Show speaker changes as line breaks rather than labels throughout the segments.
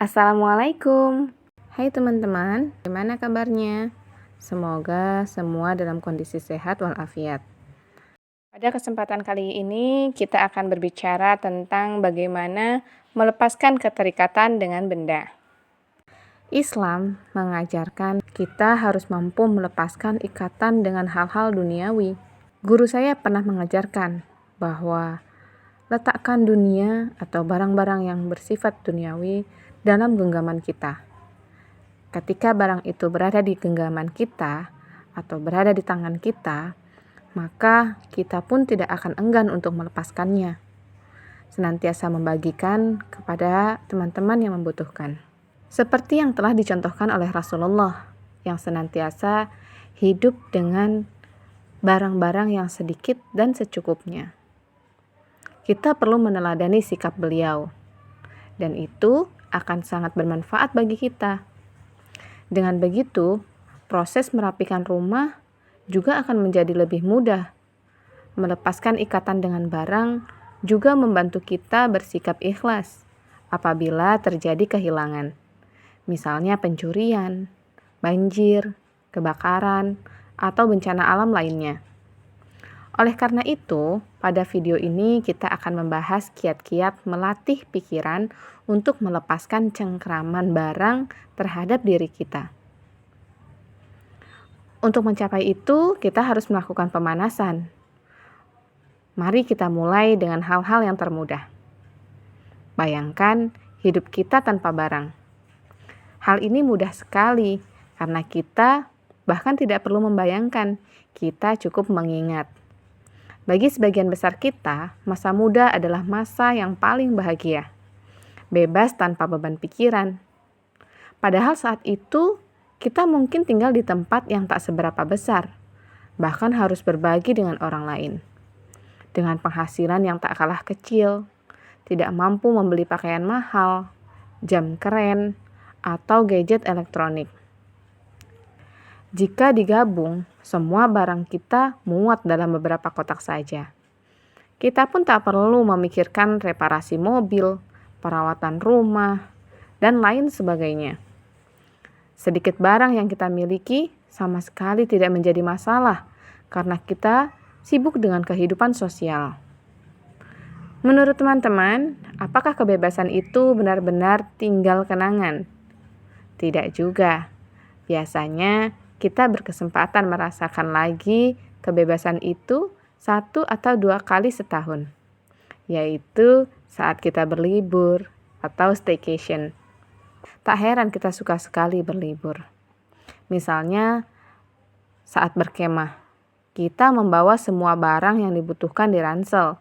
Assalamualaikum. Hai teman-teman, gimana kabarnya? Semoga semua dalam kondisi sehat walafiat. Pada kesempatan kali ini kita akan berbicara tentang bagaimana melepaskan keterikatan dengan benda. Islam mengajarkan kita harus mampu melepaskan ikatan dengan hal-hal duniawi. Guru saya pernah mengajarkan bahwa letakkan dunia atau barang-barang yang bersifat duniawi dalam genggaman kita. Ketika barang itu berada di genggaman kita atau berada di tangan kita, maka kita pun tidak akan enggan untuk melepaskannya. Senantiasa membagikan kepada teman-teman yang membutuhkan. Seperti yang telah dicontohkan oleh Rasulullah yang senantiasa hidup dengan barang-barang yang sedikit dan secukupnya. Kita perlu meneladani sikap beliau, dan itu akan sangat bermanfaat bagi kita. Dengan begitu, proses merapikan rumah juga akan menjadi lebih mudah. Melepaskan ikatan dengan barang juga membantu kita bersikap ikhlas apabila terjadi kehilangan. Misalnya pencurian, banjir, kebakaran, atau bencana alam lainnya. Oleh karena itu, pada video ini kita akan membahas kiat-kiat melatih pikiran untuk melepaskan cengkraman barang terhadap diri kita. Untuk mencapai itu, kita harus melakukan pemanasan. Mari kita mulai dengan hal-hal yang termudah. Bayangkan hidup kita tanpa barang. Hal ini mudah sekali karena kita bahkan tidak perlu membayangkan, kita cukup mengingat. Bagi sebagian besar kita, masa muda adalah masa yang paling bahagia. Bebas tanpa beban pikiran. Padahal saat itu, kita mungkin tinggal di tempat yang tak seberapa besar, bahkan harus berbagi dengan orang lain. Dengan penghasilan yang tak kalah kecil, tidak mampu membeli pakaian mahal, jam keren, atau gadget elektronik. Jika digabung, semua barang kita muat dalam beberapa kotak saja. Kita pun tak perlu memikirkan reparasi mobil, perawatan rumah, dan lain sebagainya. Sedikit barang yang kita miliki sama sekali tidak menjadi masalah karena kita sibuk dengan kehidupan sosial. Menurut teman-teman, apakah kebebasan itu benar-benar tinggal kenangan? Tidak juga. Biasanya kita berkesempatan merasakan lagi kebebasan itu 1 atau 2 kali setahun, yaitu saat kita berlibur atau staycation. Tak heran kita suka sekali berlibur. Misalnya saat berkemah, kita membawa semua barang yang dibutuhkan di ransel.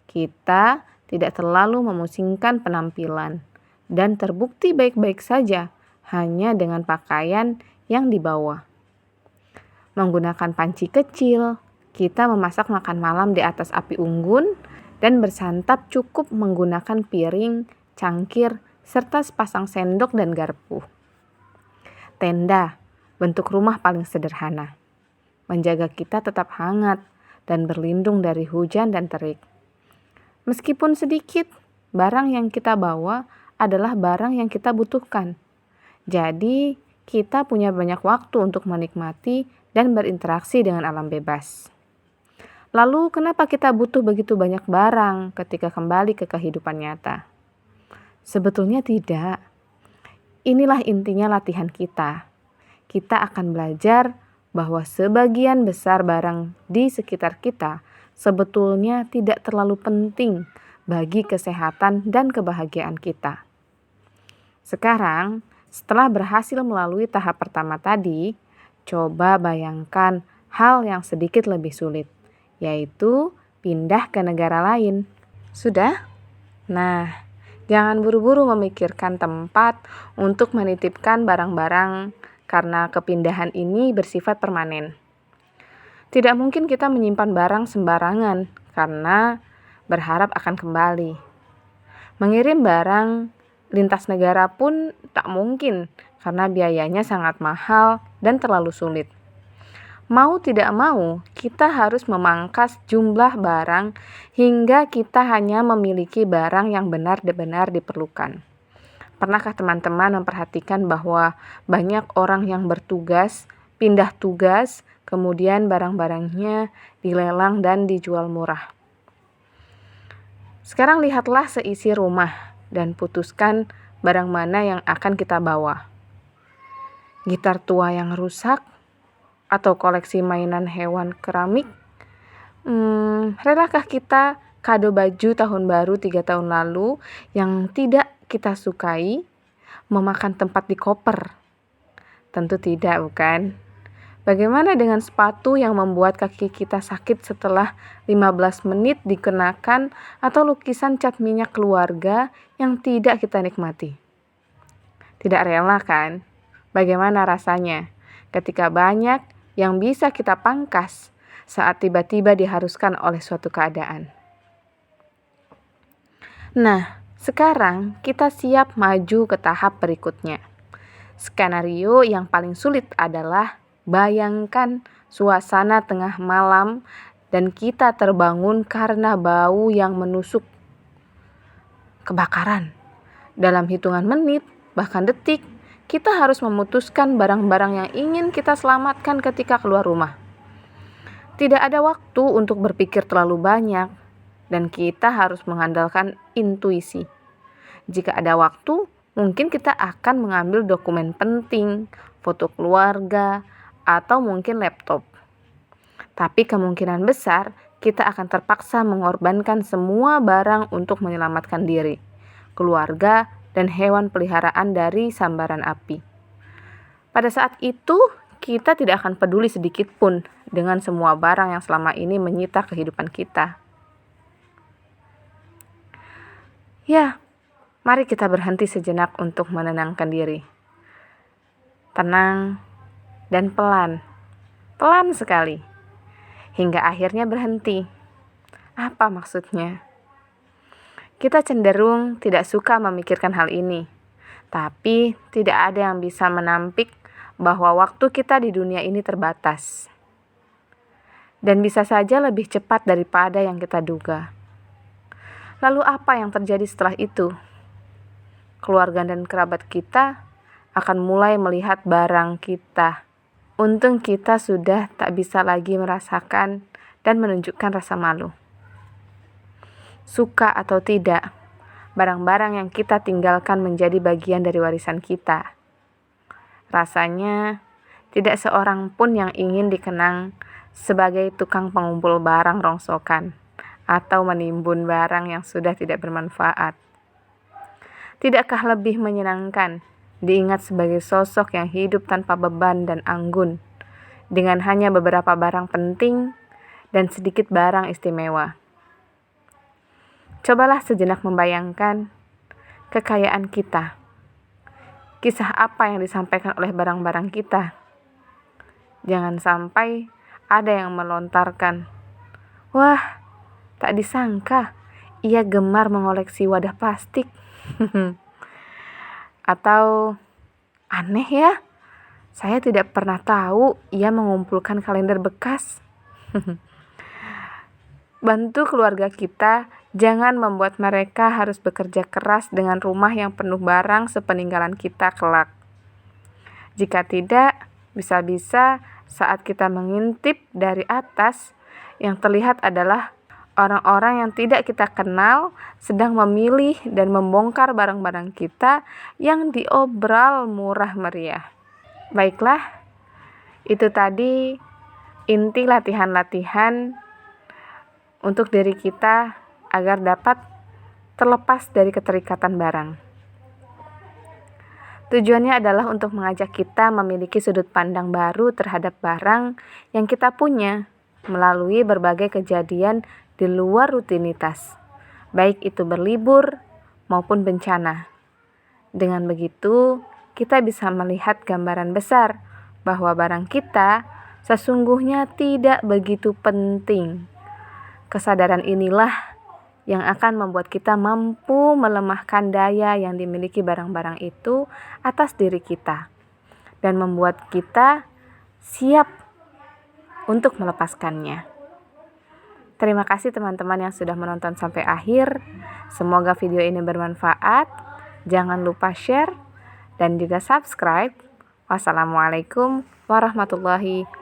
Kita tidak terlalu memusingkan penampilan dan terbukti baik-baik saja hanya dengan pakaian yang dibawa. Menggunakan panci kecil, kita memasak makan malam di atas api unggun dan bersantap cukup menggunakan piring, cangkir, serta sepasang sendok dan garpu. Tenda, bentuk rumah paling sederhana, menjaga kita tetap hangat dan berlindung dari hujan dan terik. Meskipun sedikit, barang yang kita bawa adalah barang yang kita butuhkan. Jadi, kita punya banyak waktu untuk menikmati dan berinteraksi dengan alam bebas. Lalu, kenapa kita butuh begitu banyak barang ketika kembali ke kehidupan nyata? Sebetulnya tidak. Inilah intinya latihan kita. Kita akan belajar bahwa sebagian besar barang di sekitar kita sebetulnya tidak terlalu penting bagi kesehatan dan kebahagiaan kita. Sekarang, setelah berhasil melalui tahap pertama tadi, coba bayangkan hal yang sedikit lebih sulit, yaitu pindah ke negara lain. Sudah? Nah, jangan buru-buru memikirkan tempat untuk menitipkan barang-barang karena kepindahan ini bersifat permanen. Tidak mungkin kita menyimpan barang sembarangan karena berharap akan kembali. Mengirim barang lintas negara pun tak mungkin karena biayanya sangat mahal dan terlalu sulit. Mau tidak mau, kita harus memangkas jumlah barang hingga kita hanya memiliki barang yang benar-benar diperlukan. Pernahkah teman-teman memperhatikan bahwa banyak orang yang bertugas, pindah tugas, kemudian barang-barangnya dilelang dan dijual murah? Sekarang lihatlah seisi rumah dan putuskan barang mana yang akan kita bawa. Gitar tua yang rusak atau koleksi mainan hewan keramik? Relakah kita kado baju tahun baru 3 tahun lalu yang tidak kita sukai memakan tempat di koper? Tentu tidak, bukan? Bagaimana dengan sepatu yang membuat kaki kita sakit setelah 15 menit dikenakan atau lukisan cat minyak keluarga yang tidak kita nikmati? Tidak rela, kan? Bagaimana rasanya ketika banyak yang bisa kita pangkas saat tiba-tiba diharuskan oleh suatu keadaan? Nah, sekarang kita siap maju ke tahap berikutnya. Skenario yang paling sulit adalah bayangkan suasana tengah malam dan kita terbangun karena bau yang menusuk. Kebakaran. Dalam hitungan menit, bahkan detik, kita harus memutuskan barang-barang yang ingin kita selamatkan ketika keluar rumah. Tidak ada waktu untuk berpikir terlalu banyak, dan kita harus mengandalkan intuisi. Jika ada waktu, mungkin kita akan mengambil dokumen penting, foto keluarga, atau mungkin laptop. Tapi kemungkinan besar kita akan terpaksa mengorbankan semua barang untuk menyelamatkan diri, keluarga, dan hewan peliharaan dari sambaran api. Pada saat itu, kita tidak akan peduli sedikit pun dengan semua barang yang selama ini menyita kehidupan kita. Ya, mari kita berhenti sejenak untuk menenangkan diri. Tenang dan pelan sekali, hingga akhirnya berhenti. Apa maksudnya? Kita cenderung tidak suka memikirkan hal ini, tapi tidak ada yang bisa menampik bahwa waktu kita di dunia ini terbatas. Dan bisa saja lebih cepat daripada yang kita duga. Lalu apa yang terjadi setelah itu? Keluarga dan kerabat kita akan mulai melihat barang kita. Untung kita sudah tak bisa lagi merasakan dan menunjukkan rasa malu. Suka atau tidak, barang-barang yang kita tinggalkan menjadi bagian dari warisan kita. Rasanya tidak seorang pun yang ingin dikenang sebagai tukang pengumpul barang rongsokan atau menimbun barang yang sudah tidak bermanfaat. Tidakkah lebih menyenangkan diingat sebagai sosok yang hidup tanpa beban dan anggun, dengan hanya beberapa barang penting dan sedikit barang istimewa? Cobalah sejenak membayangkan kekayaan kita. Kisah apa yang disampaikan oleh barang-barang kita? Jangan sampai ada yang melontarkan, "Wah, tak disangka ia gemar mengoleksi wadah plastik." Atau, "Aneh ya, saya tidak pernah tahu ia mengumpulkan kalender bekas." Bantu keluarga kita, jangan membuat mereka harus bekerja keras dengan rumah yang penuh barang sepeninggalan kita kelak. Jika tidak, bisa-bisa saat kita mengintip dari atas, yang terlihat adalah orang-orang yang tidak kita kenal sedang memilih dan membongkar barang-barang kita yang diobral murah meriah. Baiklah, itu tadi inti latihan-latihan untuk diri kita agar dapat terlepas dari keterikatan barang. Tujuannya adalah untuk mengajak kita memiliki sudut pandang baru terhadap barang yang kita punya melalui berbagai kejadian di luar rutinitas, baik itu berlibur maupun bencana. Dengan begitu, kita bisa melihat gambaran besar bahwa barang kita sesungguhnya tidak begitu penting. Kesadaran inilah yang akan membuat kita mampu melemahkan daya yang dimiliki barang-barang itu atas diri kita dan membuat kita siap untuk melepaskannya. Terima kasih teman-teman yang sudah menonton sampai akhir. Semoga video ini bermanfaat. Jangan lupa share dan juga subscribe. Wassalamualaikum warahmatullahi